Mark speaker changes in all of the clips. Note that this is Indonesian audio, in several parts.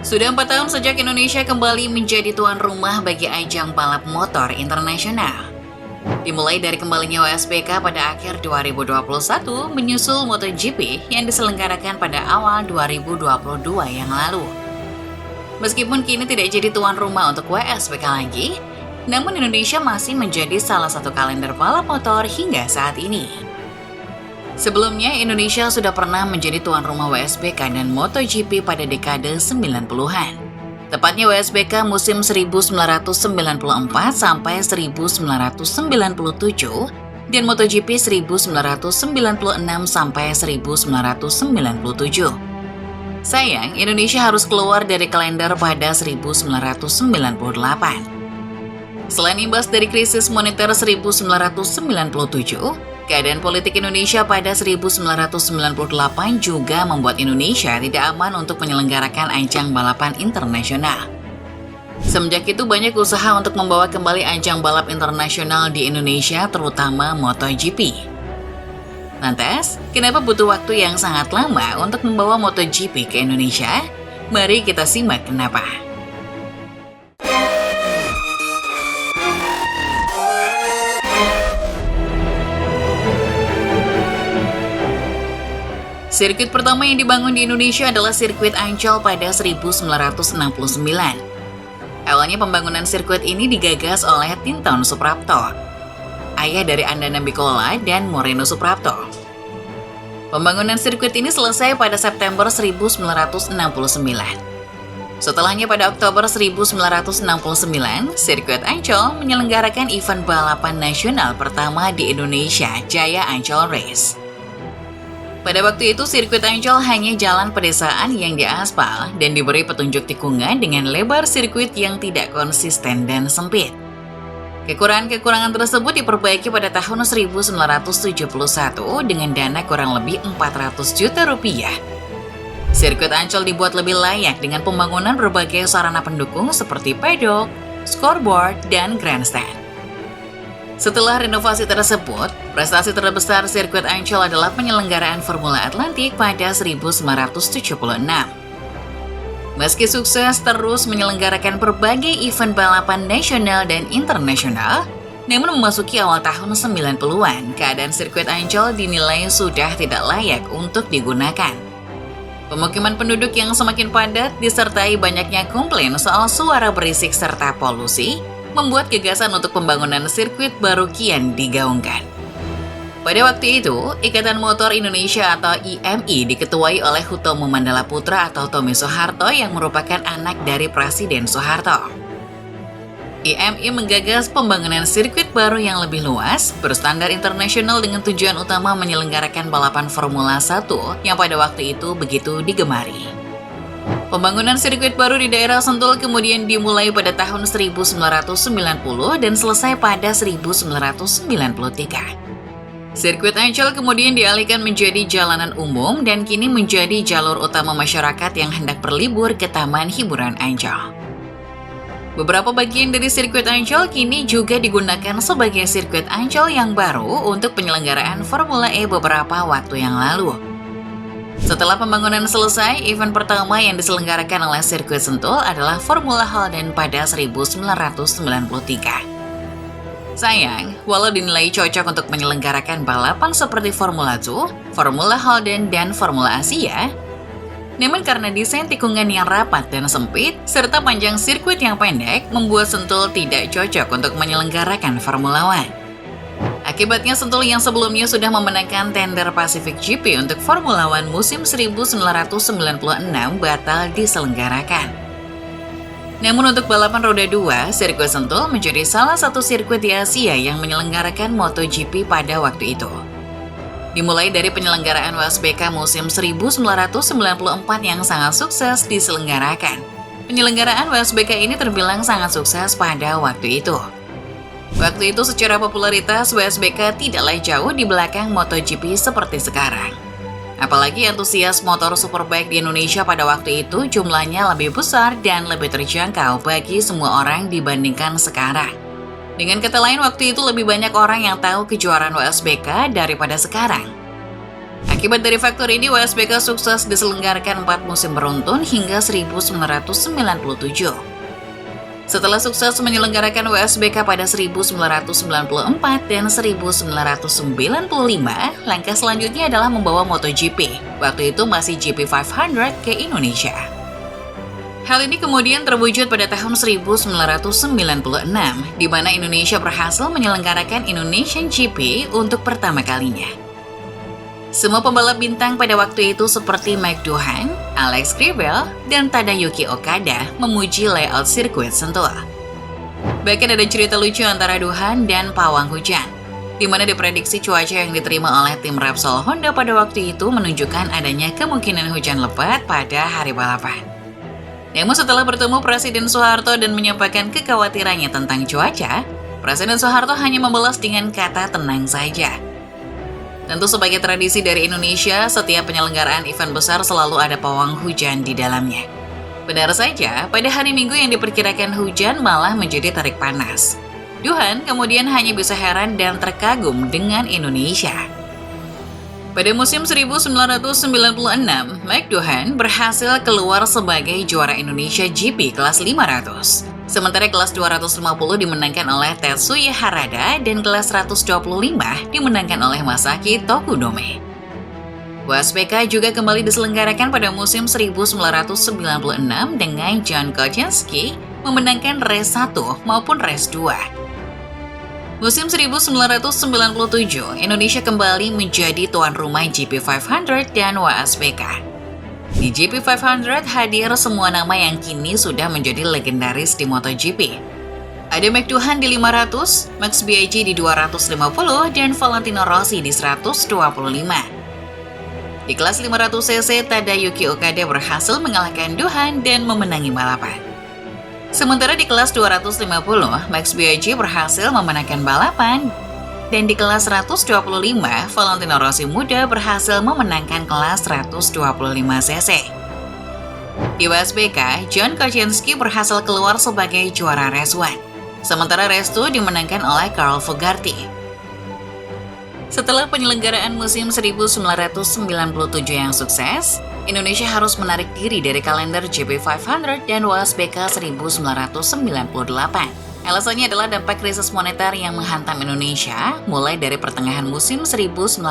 Speaker 1: Sudah 4 tahun sejak Indonesia kembali menjadi tuan rumah bagi ajang balap motor internasional. Dimulai dari kembalinya WSBK pada akhir 2021 menyusul MotoGP yang diselenggarakan pada awal 2022 yang lalu. Meskipun kini tidak jadi tuan rumah untuk WSBK lagi, namun Indonesia masih menjadi salah satu kalender balap motor hingga saat ini. Sebelumnya, Indonesia sudah pernah menjadi tuan rumah WSBK dan MotoGP pada dekade 90-an. Tepatnya WSBK musim 1994 sampai 1997 dan MotoGP 1996 sampai 1997. Sayang, Indonesia harus keluar dari kalender pada 1998. Selain imbas dari krisis moneter 1997, keadaan politik Indonesia pada 1998 juga membuat Indonesia tidak aman untuk menyelenggarakan ajang balapan internasional. Semenjak itu banyak usaha untuk membawa kembali ajang balap internasional di Indonesia, terutama MotoGP. Lantas, kenapa butuh waktu yang sangat lama untuk membawa MotoGP ke Indonesia? Mari kita simak kenapa. Sirkuit pertama yang dibangun di Indonesia adalah sirkuit Ancol pada 1969. Awalnya pembangunan sirkuit ini digagas oleh Tinton Suprapto, ayah dari Andana Bikola dan Moreno Suprapto. Pembangunan sirkuit ini selesai pada September 1969. Setelahnya pada Oktober 1969, sirkuit Ancol menyelenggarakan event balapan nasional pertama di Indonesia, Jaya Ancol Race. Pada waktu itu, sirkuit Ancol hanya jalan pedesaan yang diaspal dan diberi petunjuk tikungan dengan lebar sirkuit yang tidak konsisten dan sempit. Kekurangan-kekurangan tersebut diperbaiki pada tahun 1971 dengan dana kurang lebih 400 juta rupiah. Sirkuit Ancol dibuat lebih layak dengan pembangunan berbagai sarana pendukung seperti pedok, scoreboard, dan grandstand. Setelah renovasi tersebut, prestasi terbesar sirkuit Ancol adalah penyelenggaraan Formula Atlantik pada 1976. Meski sukses terus menyelenggarakan berbagai event balapan nasional dan internasional, namun memasuki awal tahun 90-an, keadaan sirkuit Ancol dinilai sudah tidak layak untuk digunakan. Pemukiman penduduk yang semakin padat disertai banyaknya komplain soal suara berisik serta polusi, membuat gagasan untuk pembangunan sirkuit baru kian digaungkan. Pada waktu itu, Ikatan Motor Indonesia atau IMI diketuai oleh Hutomo Mandala Putra atau Tommy Soeharto yang merupakan anak dari Presiden Soeharto. IMI menggagas pembangunan sirkuit baru yang lebih luas, berstandar internasional dengan tujuan utama menyelenggarakan balapan Formula 1 yang pada waktu itu begitu digemari. Pembangunan sirkuit baru di daerah Sentul kemudian dimulai pada tahun 1990 dan selesai pada 1993. Sirkuit Ancol kemudian dialihkan menjadi jalanan umum dan kini menjadi jalur utama masyarakat yang hendak berlibur ke Taman Hiburan Ancol. Beberapa bagian dari sirkuit Ancol kini juga digunakan sebagai sirkuit Ancol yang baru untuk penyelenggaraan Formula E beberapa waktu yang lalu. Setelah pembangunan selesai, event pertama yang diselenggarakan oleh sirkuit Sentul adalah Formula Holden pada 1993. Sayang, walau dinilai cocok untuk menyelenggarakan balapan seperti Formula 2, Formula Holden, dan Formula Asia, namun karena desain tikungan yang rapat dan sempit, serta panjang sirkuit yang pendek, membuat Sentul tidak cocok untuk menyelenggarakan Formula One. Akibatnya Sentul yang sebelumnya sudah memenangkan tender Pacific GP untuk Formula One musim 1996 batal diselenggarakan. Namun untuk balapan roda 2, sirkuit Sentul menjadi salah satu sirkuit di Asia yang menyelenggarakan MotoGP pada waktu itu. Dimulai dari penyelenggaraan WSBK musim 1994 yang sangat sukses diselenggarakan. Penyelenggaraan WSBK ini terbilang sangat sukses pada waktu itu. Waktu itu secara popularitas WSBK tidaklah jauh di belakang MotoGP seperti sekarang. Apalagi antusias motor superbike di Indonesia pada waktu itu jumlahnya lebih besar dan lebih terjangkau bagi semua orang dibandingkan sekarang. Dengan kata lain, waktu itu lebih banyak orang yang tahu kejuaraan WSBK daripada sekarang. Akibat dari faktor ini, WSBK sukses diselenggarakan 4 musim beruntun hingga 1997. Setelah sukses menyelenggarakan WSBK pada 1994 dan 1995, langkah selanjutnya adalah membawa MotoGP. Waktu itu masih GP500 ke Indonesia. Hal ini kemudian terwujud pada tahun 1996, di mana Indonesia berhasil menyelenggarakan Indonesian GP untuk pertama kalinya. Semua pembalap bintang pada waktu itu seperti Mike Doohan, Alex Cribel, dan Tadayuki Okada memuji layout sirkuit Sentul. Bahkan ada cerita lucu antara Doohan dan pawang hujan, di mana diprediksi cuaca yang diterima oleh tim Repsol Honda pada waktu itu menunjukkan adanya kemungkinan hujan lebat pada hari balapan. Namun setelah bertemu Presiden Soeharto dan menyampaikan kekhawatirannya tentang cuaca, Presiden Soeharto hanya membalas dengan kata tenang saja. Tentu sebagai tradisi dari Indonesia, setiap penyelenggaraan event besar selalu ada pawang hujan di dalamnya. Benar saja, pada hari Minggu yang diperkirakan hujan malah menjadi terik panas. Doohan kemudian hanya bisa heran dan terkagum dengan Indonesia. Pada musim 1996, Mike Doohan berhasil keluar sebagai juara Indonesia GP kelas 500. Sementara kelas 250 dimenangkan oleh Tetsuya Harada dan kelas 125 dimenangkan oleh Masaki Tokudome. WSBK juga kembali diselenggarakan pada musim 1996 dengan John Kocinski memenangkan race 1 maupun race 2. Musim 1997, Indonesia kembali menjadi tuan rumah GP500 dan WSBK. Di GP500 hadir semua nama yang kini sudah menjadi legendaris di MotoGP. Ada Mike Doohan di 500, Max Biaggi di 250, dan Valentino Rossi di 125. Di kelas 500cc, Tadayuki Okada berhasil mengalahkan Doohan dan memenangi balapan. Sementara di kelas 250, Max Biaggi berhasil memenangkan balapan, dan di kelas 125, Valentino Rossi muda berhasil memenangkan kelas 125cc. Di WSBK, John Kocinski berhasil keluar sebagai juara race 1, sementara race 2 dimenangkan oleh Carl Fogarty. Setelah penyelenggaraan musim 1997 yang sukses, Indonesia harus menarik diri dari kalender GP500 dan WSBK 1998. Alasannya adalah dampak krisis moneter yang menghantam Indonesia mulai dari pertengahan musim 1997,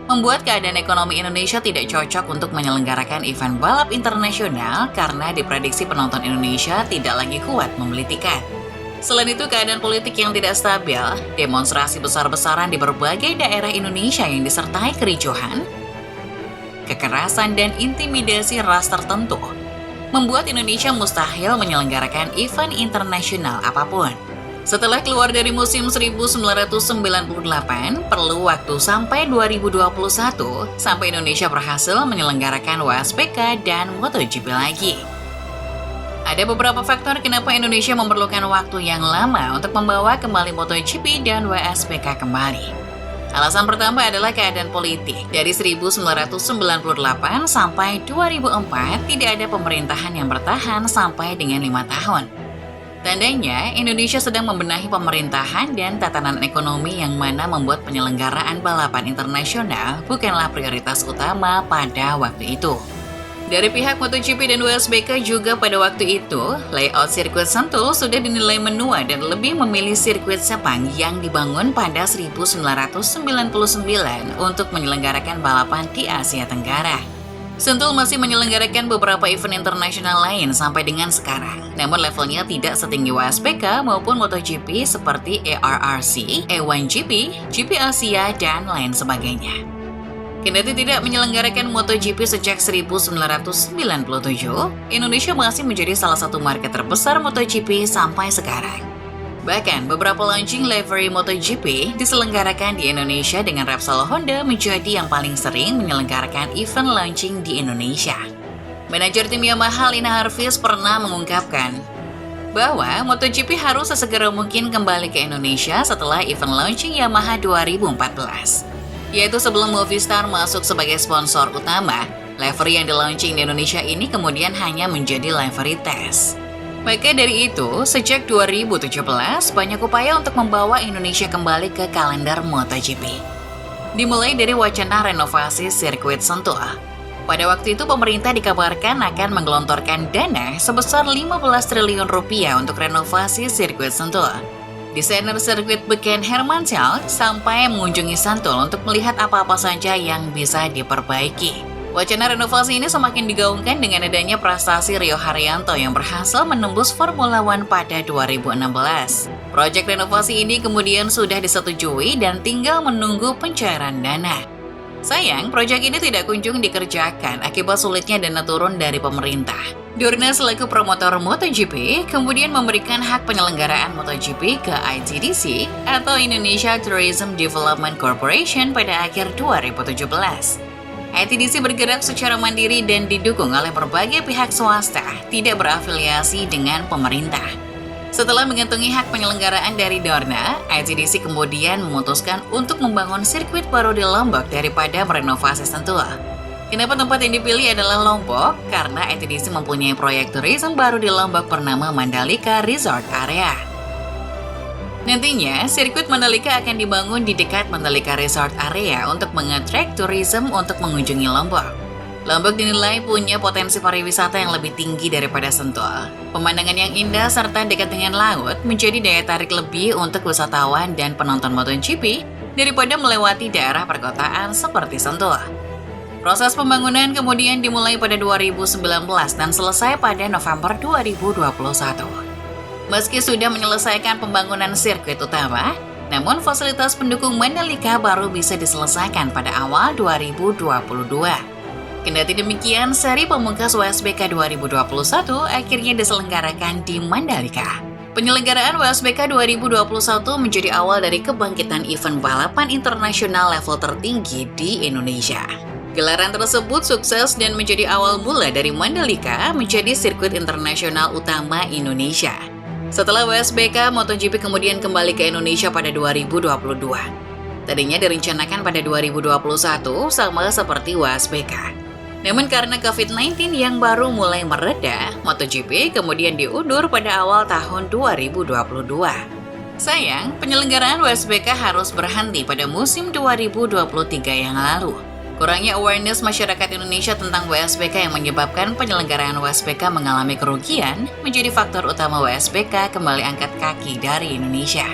Speaker 1: membuat keadaan ekonomi Indonesia tidak cocok untuk menyelenggarakan event balap internasional karena diprediksi penonton Indonesia tidak lagi kuat membeli tiket. Selain itu, keadaan politik yang tidak stabil, demonstrasi besar-besaran di berbagai daerah Indonesia yang disertai kericuhan, kekerasan dan intimidasi ras tertentu, membuat Indonesia mustahil menyelenggarakan event internasional apapun. Setelah keluar dari musim 1998, perlu waktu sampai 2021 sampai Indonesia berhasil menyelenggarakan WSBK dan MotoGP lagi. Ada beberapa faktor kenapa Indonesia memerlukan waktu yang lama untuk membawa kembali MotoGP dan WSBK kembali. Alasan pertama adalah keadaan politik. Dari 1998 sampai 2004, tidak ada pemerintahan yang bertahan sampai dengan 5 tahun. Tandanya, Indonesia sedang membenahi pemerintahan dan tatanan ekonomi yang mana membuat penyelenggaraan balapan internasional bukanlah prioritas utama pada waktu itu. Dari pihak MotoGP dan WSBK juga pada waktu itu, layout sirkuit Sentul sudah dinilai menua dan lebih memilih sirkuit Sepang yang dibangun pada 1999 untuk menyelenggarakan balapan di Asia Tenggara. Sentul masih menyelenggarakan beberapa event internasional lain sampai dengan sekarang, namun levelnya tidak setinggi WSBK maupun MotoGP seperti ARRC, A1GP, GP Asia, dan lain sebagainya. Kendati tidak menyelenggarakan MotoGP sejak 1997, Indonesia masih menjadi salah satu market terbesar MotoGP sampai sekarang. Bahkan, beberapa launching livery MotoGP diselenggarakan di Indonesia dengan Repsol Honda menjadi yang paling sering menyelenggarakan event launching di Indonesia. Manajer tim Yamaha Lina Harvis pernah mengungkapkan bahwa MotoGP harus sesegera mungkin kembali ke Indonesia setelah event launching Yamaha 2014. Yaitu sebelum Movistar masuk sebagai sponsor utama, livery yang di-launching di Indonesia ini kemudian hanya menjadi livery test. Maka dari itu, sejak 2017, banyak upaya untuk membawa Indonesia kembali ke kalender MotoGP. Dimulai dari wacana renovasi sirkuit Sentul. Pada waktu itu pemerintah dikabarkan akan menggelontorkan dana sebesar 15 triliun rupiah untuk renovasi sirkuit Sentul. Desainer sirkuit Beken Hermansyah sampai mengunjungi Sentul untuk melihat apa-apa saja yang bisa diperbaiki. Wacana renovasi ini semakin digaungkan dengan adanya prestasi Rio Haryanto yang berhasil menembus Formula One pada 2016. Proyek renovasi ini kemudian sudah disetujui dan tinggal menunggu pencairan dana. Sayang, proyek ini tidak kunjung dikerjakan akibat sulitnya dana turun dari pemerintah. Dorna selaku promotor MotoGP kemudian memberikan hak penyelenggaraan MotoGP ke ITDC atau Indonesia Tourism Development Corporation pada akhir 2017. ITDC bergerak secara mandiri dan didukung oleh berbagai pihak swasta, tidak berafiliasi dengan pemerintah. Setelah mengantongi hak penyelenggaraan dari Dorna, ITDC kemudian memutuskan untuk membangun sirkuit baru di Lombok daripada merenovasi Sentul. Kenapa tempat yang dipilih adalah Lombok? Karena ITDC mempunyai proyek turisme baru di Lombok bernama Mandalika Resort Area. Nantinya, sirkuit Mandalika akan dibangun di dekat Mandalika Resort Area untuk mengattract tourism untuk mengunjungi Lombok. Lombok dinilai punya potensi pariwisata yang lebih tinggi daripada Sentul. Pemandangan yang indah serta dekat dengan laut menjadi daya tarik lebih untuk wisatawan dan penonton MotoGP daripada melewati daerah perkotaan seperti Sentul. Proses pembangunan kemudian dimulai pada 2019 dan selesai pada November 2021. Meski sudah menyelesaikan pembangunan sirkuit utama, namun fasilitas pendukung Mandalika baru bisa diselesaikan pada awal 2022. Kendati demikian, seri pemungkas WSBK 2021 akhirnya diselenggarakan di Mandalika. Penyelenggaraan WSBK 2021 menjadi awal dari kebangkitan event balapan internasional level tertinggi di Indonesia. Gelaran tersebut sukses dan menjadi awal mula dari Mandalika menjadi sirkuit internasional utama Indonesia. Setelah WSBK, MotoGP kemudian kembali ke Indonesia pada 2022. Tadinya direncanakan pada 2021 sama seperti WSBK. Namun karena COVID-19 yang baru mulai mereda, MotoGP kemudian diundur pada awal tahun 2022. Sayang, penyelenggaraan WSBK harus berhenti pada musim 2023 yang lalu. Kurangnya awareness masyarakat Indonesia tentang WSBK yang menyebabkan penyelenggaraan WSBK mengalami kerugian menjadi faktor utama WSBK kembali angkat kaki dari Indonesia.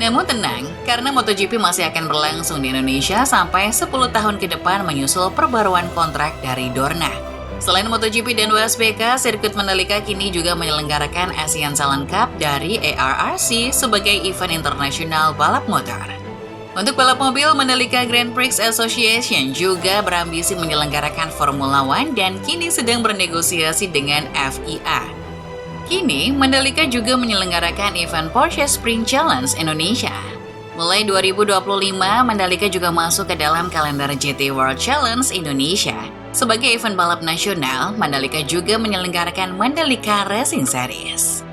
Speaker 1: Namun tenang, karena MotoGP masih akan berlangsung di Indonesia sampai 10 tahun ke depan menyusul perbaruan kontrak dari Dorna. Selain MotoGP dan WSBK, sirkuit Mandalika kini juga menyelenggarakan Asian Talent Cup dari ARRC sebagai event internasional balap motor. Untuk balap mobil, Mandalika Grand Prix Association juga berambisi menyelenggarakan Formula One dan kini sedang bernegosiasi dengan FIA. Kini, Mandalika juga menyelenggarakan event Porsche Sprint Challenge Indonesia. Mulai 2025, Mandalika juga masuk ke dalam kalender GT World Challenge Indonesia. Sebagai event balap nasional, Mandalika juga menyelenggarakan Mandalika Racing Series.